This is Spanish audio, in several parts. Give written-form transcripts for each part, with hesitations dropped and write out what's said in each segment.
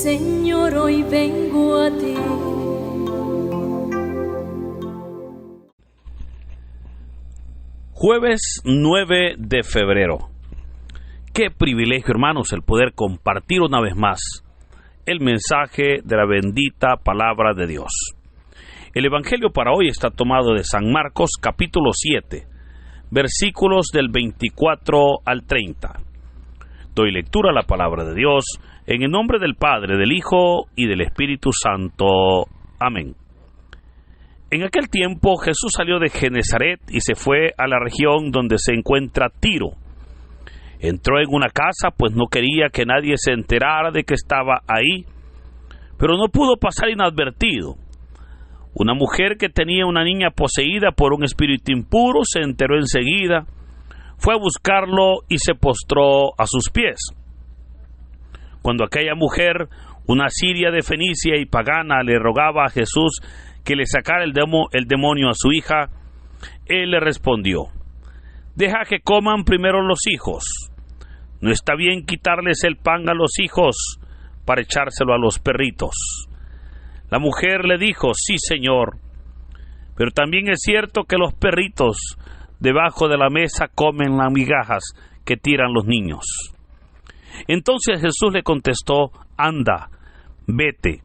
Señor, hoy vengo a ti. Jueves 9 de febrero. Qué privilegio, hermanos, el poder compartir una vez más el mensaje de la bendita palabra de Dios. El evangelio para hoy está tomado de San Marcos, capítulo 7, versículos del 24 al 30. Doy lectura a la palabra de Dios en el nombre del Padre, del Hijo y del Espíritu Santo. Amén. En aquel tiempo Jesús salió de Genezaret y se fue a la región donde se encuentra Tiro. Entró en una casa, pues no quería que nadie se enterara de que estaba ahí, pero no pudo pasar inadvertido. Una mujer que tenía una niña poseída por un espíritu impuro se enteró enseguida, fue a buscarlo y se postró a sus pies. Cuando aquella mujer, una siria de Fenicia y pagana, le rogaba a Jesús que le sacara el demonio a su hija, él le respondió: deja que coman primero los hijos. No está bien quitarles el pan a los hijos para echárselo a los perritos. La mujer le dijo: sí, Señor, pero también es cierto que los perritos debajo de la mesa comen las migajas que tiran los niños. Entonces Jesús le contestó: anda, vete.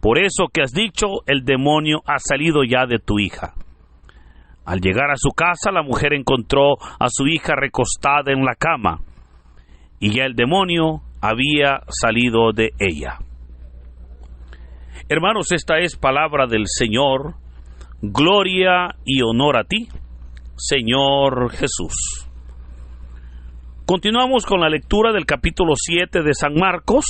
Por eso que has dicho, el demonio ha salido ya de tu hija. Al llegar a su casa, la mujer encontró a su hija recostada en la cama, y ya el demonio había salido de ella. Hermanos, esta es palabra del Señor. Gloria y honor a ti, Señor Jesús. Continuamos con la lectura del capítulo 7 de San Marcos,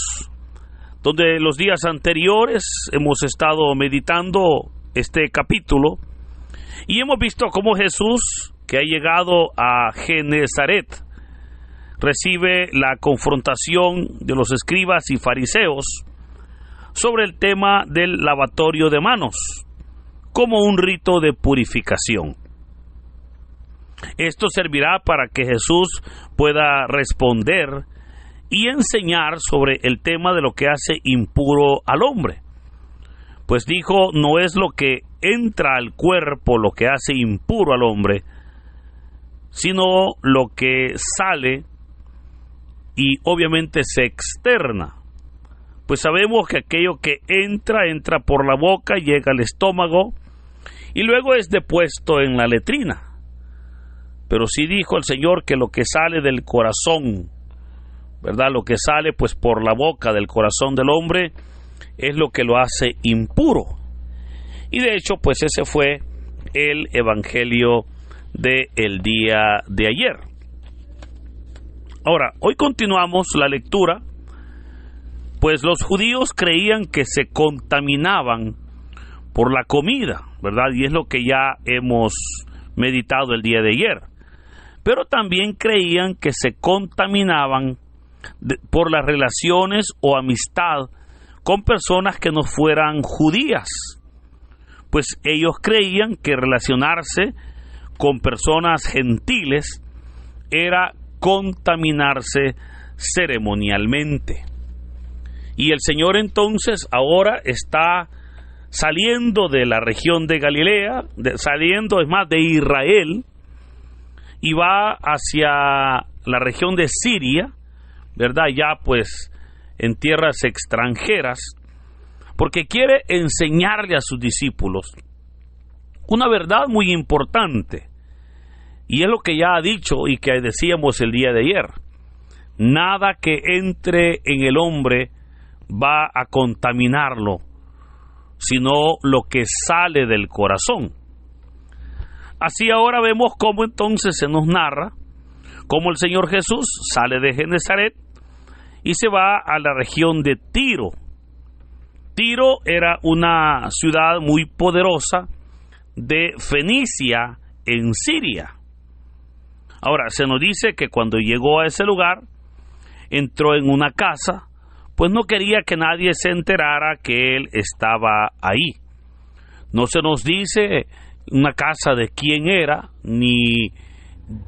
donde los días anteriores hemos estado meditando este capítulo y hemos visto cómo Jesús, que ha llegado a Genezaret, recibe la confrontación de los escribas y fariseos sobre el tema del lavatorio de manos como un rito de purificación. Esto servirá para que Jesús pueda responder y enseñar sobre el tema de lo que hace impuro al hombre. Pues dijo, no es lo que entra al cuerpo lo que hace impuro al hombre, sino lo que sale y obviamente se externa. Pues sabemos que aquello que entra por la boca, llega al estómago y luego es depuesto en la letrina. Pero sí dijo el Señor que lo que sale del corazón, ¿verdad? Lo que sale pues por la boca del corazón del hombre es lo que lo hace impuro. Y de hecho pues ese fue el evangelio del día de ayer. Ahora, hoy continuamos la lectura, pues los judíos creían que se contaminaban por la comida, ¿verdad? Y es lo que ya hemos meditado el día de ayer. Pero también creían que se contaminaban por las relaciones o amistad con personas que no fueran judías, pues ellos creían que relacionarse con personas gentiles era contaminarse ceremonialmente. Y el Señor entonces ahora está saliendo de la región de Galilea, saliendo es más de Israel, y va hacia la región de Siria, ¿verdad? Ya pues en tierras extranjeras, porque quiere enseñarle a sus discípulos una verdad muy importante, y es lo que ya ha dicho y que decíamos el día de ayer: nada que entre en el hombre va a contaminarlo, sino lo que sale del corazón. Así ahora vemos cómo entonces se nos narra cómo el Señor Jesús sale de Genezaret y se va a la región de Tiro. Tiro era una ciudad muy poderosa de Fenicia en Siria. Ahora, se nos dice que cuando llegó a ese lugar, entró en una casa, pues no quería que nadie se enterara que él estaba ahí. No se nos dice una casa de quién era, ni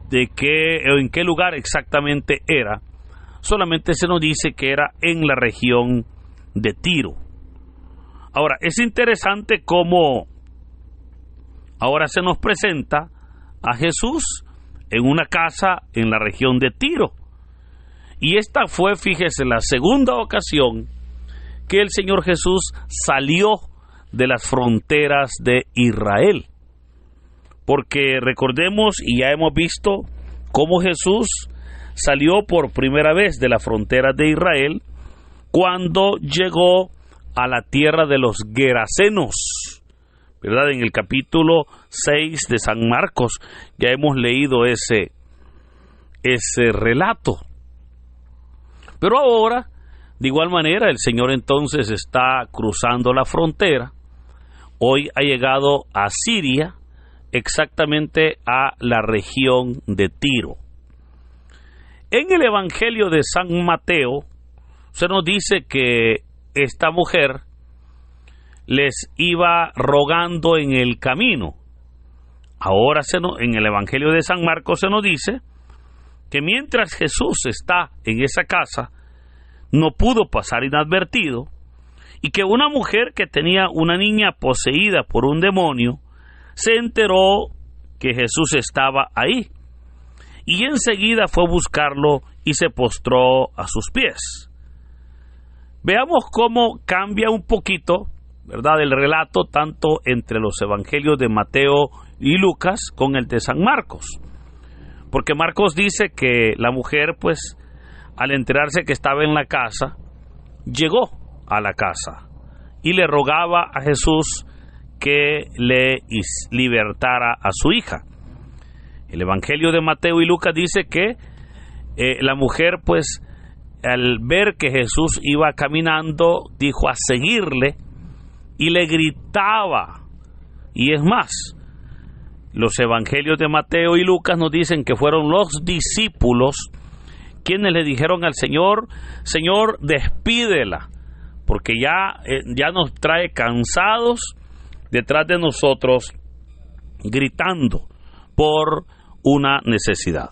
de qué o en qué lugar exactamente era. Solamente se nos dice que era en la región de Tiro. Ahora, es interesante cómo ahora se nos presenta a Jesús en una casa en la región de Tiro. Y esta fue, fíjese, la segunda ocasión que el Señor Jesús salió de las fronteras de Israel. Porque recordemos, y ya hemos visto, cómo Jesús salió por primera vez de las fronteras de Israel cuando llegó a la tierra de los Gerasenos, ¿verdad? En el capítulo 6 de San Marcos ya hemos leído ese relato. Pero ahora, de igual manera, el Señor entonces está cruzando la frontera. Hoy ha llegado a Siria, exactamente a la región de Tiro. En el Evangelio de San Mateo se nos dice que esta mujer les iba rogando en el camino. Ahora en el Evangelio de San Marcos se nos dice que mientras Jesús está en esa casa, no pudo pasar inadvertido, y que una mujer que tenía una niña poseída por un demonio se enteró que Jesús estaba ahí, y enseguida fue a buscarlo y se postró a sus pies. Veamos cómo cambia un poquito, ¿verdad?, el relato tanto entre los evangelios de Mateo y Lucas con el de San Marcos. Porque Marcos dice que la mujer, pues, al enterarse que estaba en la casa, llegó a la casa y le rogaba a Jesús que le libertara a su hija. El Evangelio de Mateo y Lucas dice que la mujer, pues, al ver que Jesús iba caminando, dijo a seguirle y le gritaba. Y es más, los Evangelios de Mateo y Lucas nos dicen que fueron los discípulos quienes le dijeron al Señor: Señor, despídela, porque ya nos trae cansados detrás de nosotros, gritando por una necesidad.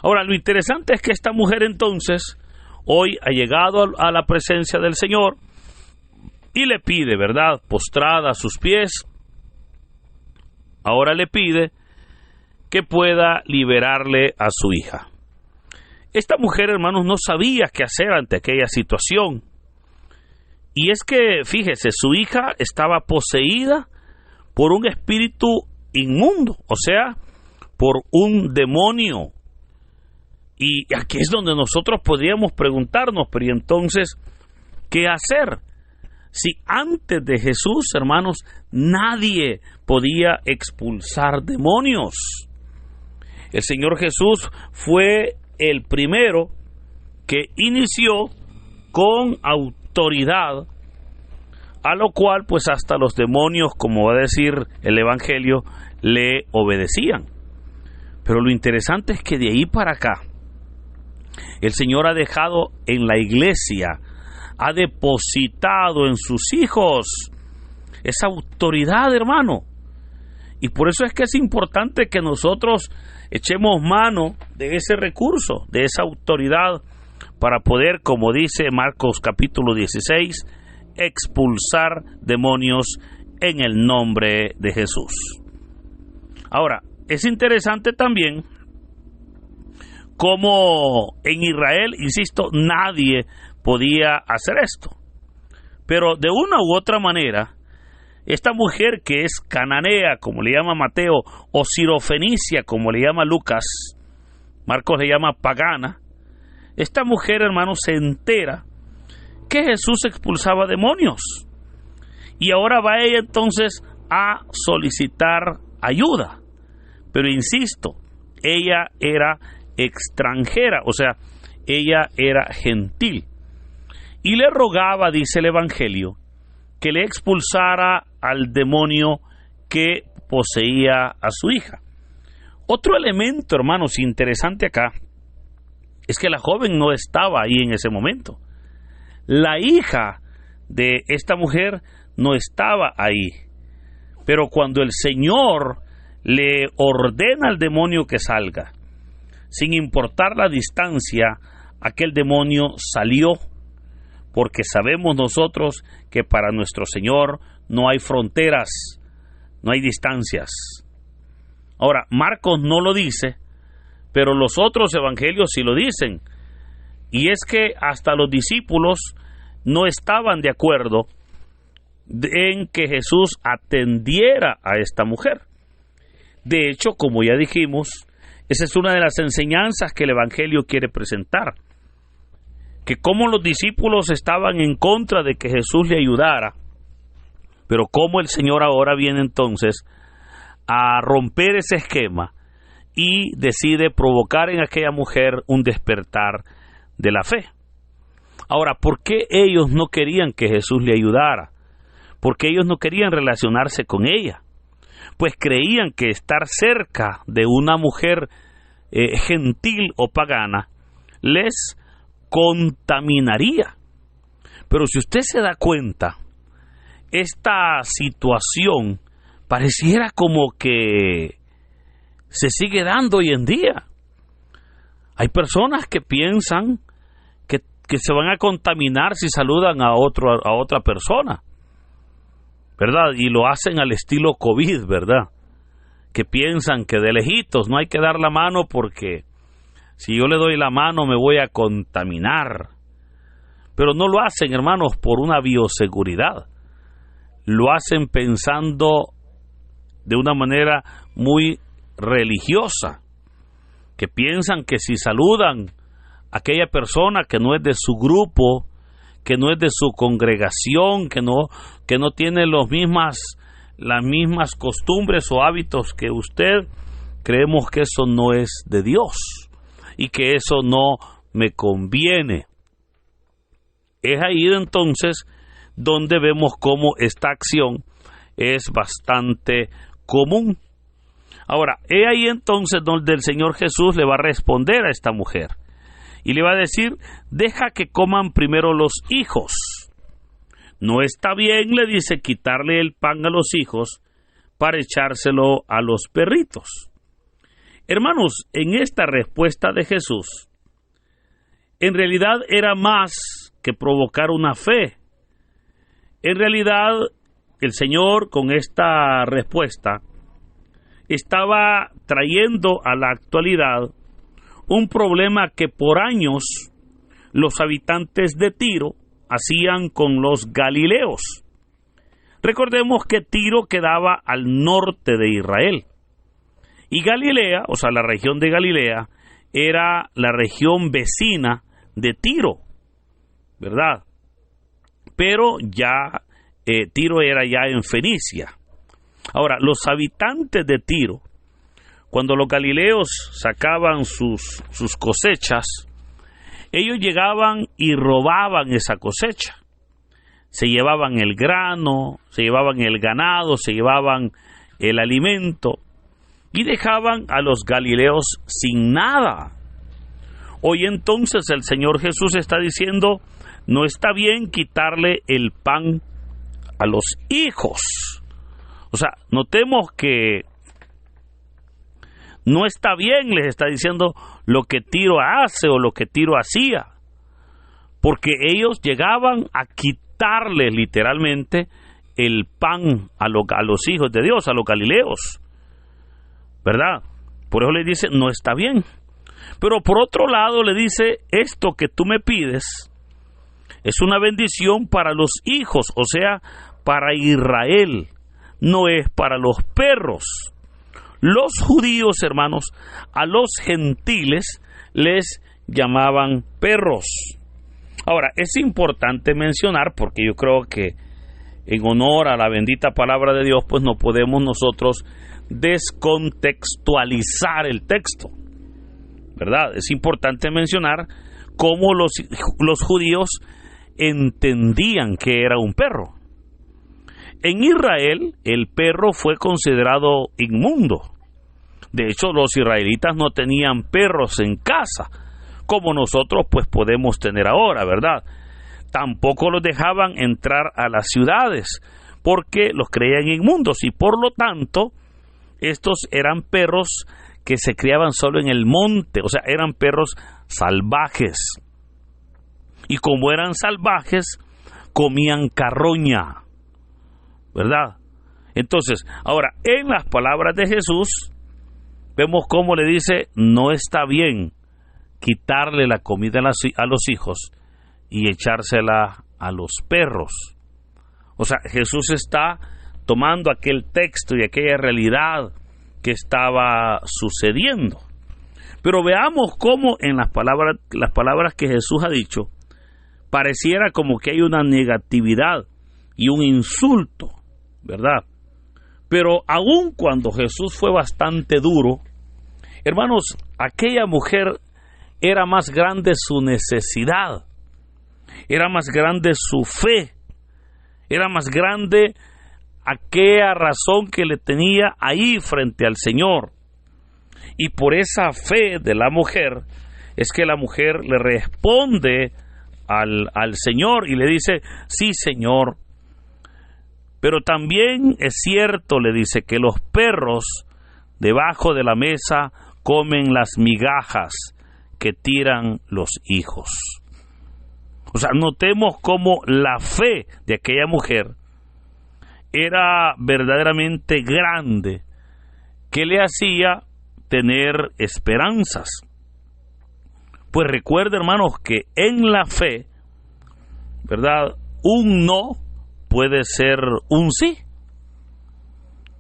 Ahora, lo interesante es que esta mujer entonces hoy ha llegado a la presencia del Señor y le pide, ¿verdad?, postrada a sus pies, ahora le pide que pueda liberarle a su hija. Esta mujer, hermanos, no sabía qué hacer ante aquella situación. Y es que, fíjese, su hija estaba poseída por un espíritu inmundo, o sea, por un demonio. Y aquí es donde nosotros podríamos preguntarnos, pero ¿y entonces qué hacer? Si antes de Jesús, hermanos, nadie podía expulsar demonios. El Señor Jesús fue el primero que inició con autoridad, a lo cual pues hasta los demonios, como va a decir el Evangelio, le obedecían. Pero lo interesante es que de ahí para acá el Señor ha dejado en la iglesia, ha depositado en sus hijos esa autoridad, hermano. Y por eso es que es importante que nosotros echemos mano de ese recurso, de esa autoridad, para poder, como dice Marcos capítulo 16, expulsar demonios en el nombre de Jesús. Ahora, es interesante también cómo en Israel, insisto, nadie podía hacer esto. Pero de una u otra manera, esta mujer que es cananea, como le llama Mateo, o sirofenicia, como le llama Lucas, Marcos le llama pagana, esta mujer, hermano, se entera que Jesús expulsaba demonios. Y ahora va ella entonces a solicitar ayuda. Pero insisto, ella era extranjera, o sea, ella era gentil. Y le rogaba, dice el Evangelio, que le expulsara al demonio que poseía a su hija. Otro elemento, hermanos, interesante acá, es que la joven no estaba ahí en ese momento. La hija de esta mujer no estaba ahí. Pero cuando el Señor le ordena al demonio que salga, sin importar la distancia, aquel demonio salió, porque sabemos nosotros que para nuestro Señor no hay fronteras, no hay distancias. Ahora, Marcos no lo dice, pero los otros evangelios sí lo dicen. Y es que hasta los discípulos no estaban de acuerdo en que Jesús atendiera a esta mujer. De hecho, como ya dijimos, esa es una de las enseñanzas que el evangelio quiere presentar. Que como los discípulos estaban en contra de que Jesús le ayudara, pero cómo el Señor ahora viene entonces a romper ese esquema y decide provocar en aquella mujer un despertar de la fe. Ahora, ¿por qué ellos no querían que Jesús le ayudara? ¿Por qué ellos no querían relacionarse con ella? Pues creían que estar cerca de una mujer gentil o pagana les contaminaría. Pero si usted se da cuenta, esta situación pareciera como que se sigue dando hoy en día. Hay personas que piensan que se van a contaminar si saludan a otra persona, ¿verdad? Y lo hacen al estilo COVID, ¿verdad? Que piensan que de lejitos no hay que dar la mano porque si yo le doy la mano me voy a contaminar. Pero no lo hacen, hermanos, por una bioseguridad. Lo hacen pensando de una manera muy religiosa, que piensan que si saludan a aquella persona que no es de su grupo, que no es de su congregación, que no tiene las mismas costumbres o hábitos que usted, creemos que eso no es de Dios y que eso no me conviene. Es ahí entonces donde vemos cómo esta acción es bastante común. Ahora, es ahí entonces donde el Señor Jesús le va a responder a esta mujer y le va a decir: deja que coman primero los hijos. No está bien, le dice, quitarle el pan a los hijos para echárselo a los perritos. Hermanos, en esta respuesta de Jesús, en realidad era más que provocar una fe. En realidad, el Señor con esta respuesta estaba trayendo a la actualidad un problema que por años los habitantes de Tiro hacían con los galileos. Recordemos que Tiro quedaba al norte de Israel y Galilea, o sea, la región de Galilea, era la región vecina de Tiro, ¿verdad? Pero ya Tiro era ya en Fenicia. Ahora, los habitantes de Tiro, cuando los galileos sacaban sus cosechas, ellos llegaban y robaban esa cosecha. Se llevaban el grano, se llevaban el ganado, se llevaban el alimento y dejaban a los galileos sin nada. Hoy entonces el Señor Jesús está diciendo: no está bien quitarle el pan a los hijos. O sea, notemos que no está bien, les está diciendo lo que Tiro hace o lo que Tiro hacía, porque ellos llegaban a quitarle literalmente el pan a los hijos de Dios, a los galileos, ¿verdad? Por eso le dice: no está bien. Pero por otro lado le dice: esto que tú me pides es una bendición para los hijos, o sea, para Israel, no es para los perros. Los judíos, hermanos, a los gentiles les llamaban perros. Ahora, es importante mencionar, porque yo creo que en honor a la bendita palabra de Dios, pues no podemos nosotros descontextualizar el texto, ¿verdad? Es importante mencionar cómo los judíos entendían que era un perro. En Israel, el perro fue considerado inmundo. De hecho, los israelitas no tenían perros en casa, como nosotros pues podemos tener ahora, ¿verdad? Tampoco los dejaban entrar a las ciudades, porque los creían inmundos, y por lo tanto, estos eran perros que se criaban solo en el monte, o sea, eran perros salvajes. y como eran salvajes, comían carroña, ¿verdad? Entonces, ahora, en las palabras de Jesús, vemos cómo le dice, no está bien quitarle la comida a los hijos y echársela a los perros. O sea, Jesús está tomando aquel texto y aquella realidad que estaba sucediendo. Pero veamos cómo en las palabras que Jesús ha dicho, pareciera como que hay una negatividad y un insulto, ¿verdad? Pero aun cuando Jesús fue bastante duro, hermanos, aquella mujer era más grande su necesidad, era más grande su fe, era más grande aquella razón que le tenía ahí frente al Señor. Y por esa fe de la mujer es que la mujer le responde al Señor y le dice, sí, Señor. Pero también es cierto, le dice, que los perros debajo de la mesa comen las migajas que tiran los hijos. O sea, notemos cómo la fe de aquella mujer era verdaderamente grande, que le hacía tener esperanzas. Pues recuerda, hermanos, que en la fe, ¿verdad?, un no puede ser un sí.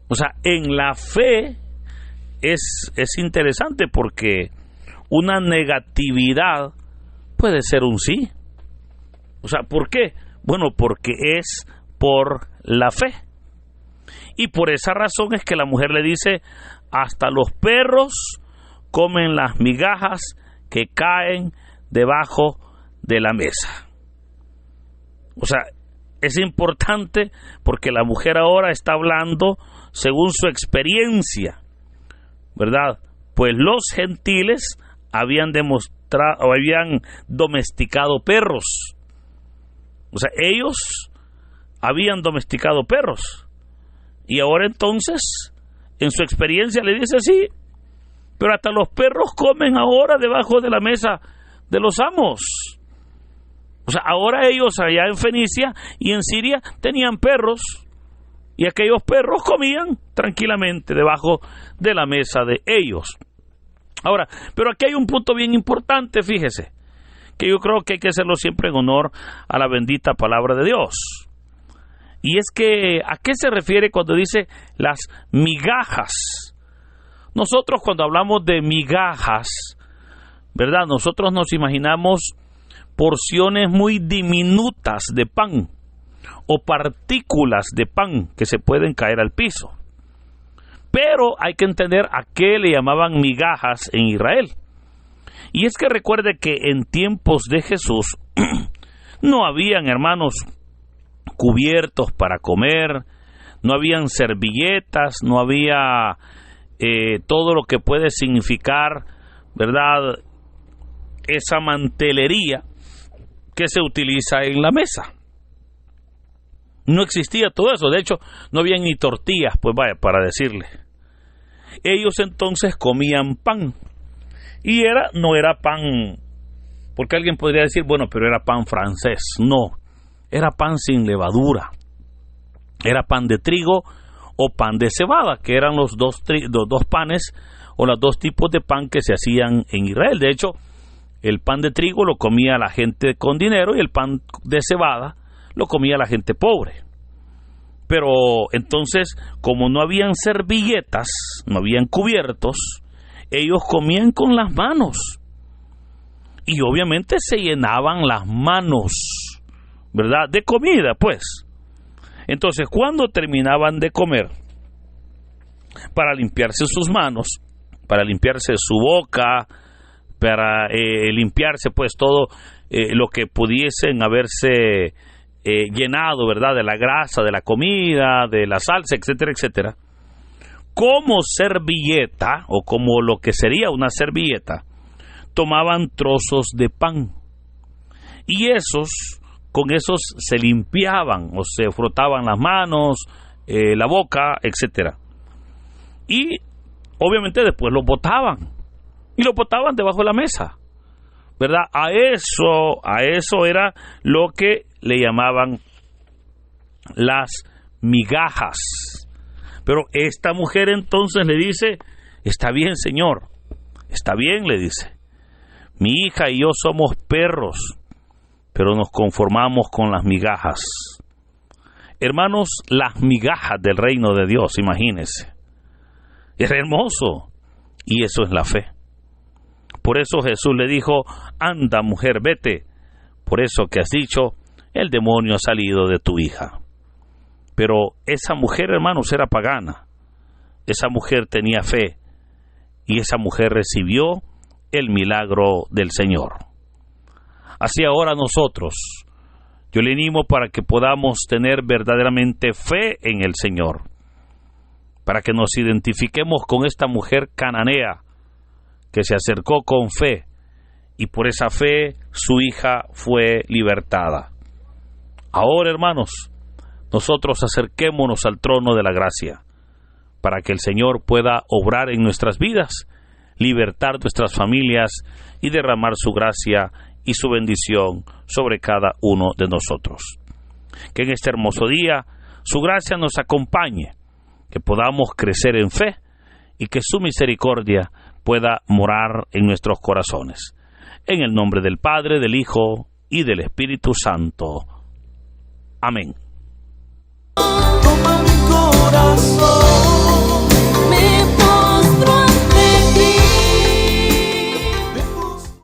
O sea, en la fe es interesante porque una negatividad puede ser un sí. O sea, ¿por qué? Bueno, porque es por la fe. Y por esa razón es que la mujer le dice, hasta los perros comen las migajas que caen debajo de la mesa. O sea, es importante porque la mujer ahora está hablando según su experiencia, ¿verdad? Pues los gentiles habían domesticado perros. O sea, ellos habían domesticado perros. Y ahora entonces, en su experiencia le dice, sí, pero hasta los perros comen ahora debajo de la mesa de los amos. O sea, ahora ellos allá en Fenicia y en Siria tenían perros, y aquellos perros comían tranquilamente debajo de la mesa de ellos. Ahora, pero aquí hay un punto bien importante, fíjese, que yo creo que hay que hacerlo siempre en honor a la bendita palabra de Dios. Y es que, ¿a qué se refiere cuando dice las migajas? Nosotros cuando hablamos de migajas, ¿verdad? Nosotros nos imaginamos porciones muy diminutas de pan o partículas de pan que se pueden caer al piso. Pero hay que entender a qué le llamaban migajas en Israel. Y es que recuerde que en tiempos de Jesús no habían, hermanos, cubiertos para comer, no habían servilletas, no había todo lo que puede significar, ¿verdad?, esa mantelería que se utiliza en la mesa. No existía todo eso. De hecho, no había ni tortillas, pues vaya, para decirle. Ellos entonces comían pan. Y no era pan, porque alguien podría decir, bueno, pero era pan francés. No, era pan sin levadura. Era pan de trigo o pan de cebada, que eran los dos panes o los dos tipos de pan que se hacían en Israel. De hecho, el pan de trigo lo comía la gente con dinero y el pan de cebada lo comía la gente pobre. Pero entonces, como no habían servilletas, no habían cubiertos, ellos comían con las manos. Y obviamente se llenaban las manos, ¿verdad?, de comida, pues. Entonces, cuando terminaban de comer, para limpiarse sus manos, para limpiarse su boca, para limpiarse pues todo lo que pudiesen haberse llenado, ¿verdad?, de la grasa, de la comida, de la salsa, etcétera, etcétera, como servilleta, o como lo que sería una servilleta, tomaban trozos de pan, y con esos se limpiaban, o se frotaban las manos, la boca, etcétera, y obviamente después los botaban, y lo botaban debajo de la mesa. ¿verdad? A eso era lo que le llamaban las migajas. Pero esta mujer entonces le dice, está bien, Señor, está bien, le dice, mi hija y yo somos perros, pero nos conformamos con las migajas. Hermanos, las migajas del reino de Dios, imagínense. Es hermoso, y eso es la fe. Por eso Jesús le dijo, anda mujer, vete, por eso que has dicho, el demonio ha salido de tu hija. Pero esa mujer, hermanos, era pagana. Esa mujer tenía fe, y esa mujer recibió el milagro del Señor. Así ahora nosotros, yo le animo para que podamos tener verdaderamente fe en el Señor, para que nos identifiquemos con esta mujer cananea que se acercó con fe, y por esa fe su hija fue libertada. Ahora, hermanos, nosotros acerquémonos al trono de la gracia, para que el Señor pueda obrar en nuestras vidas, libertar nuestras familias y derramar su gracia y su bendición sobre cada uno de nosotros. Que en este hermoso día su gracia nos acompañe, que podamos crecer en fe y que su misericordia pueda morar en nuestros corazones. En el nombre del Padre, del Hijo y del Espíritu Santo. Amén. Toma mi corazón.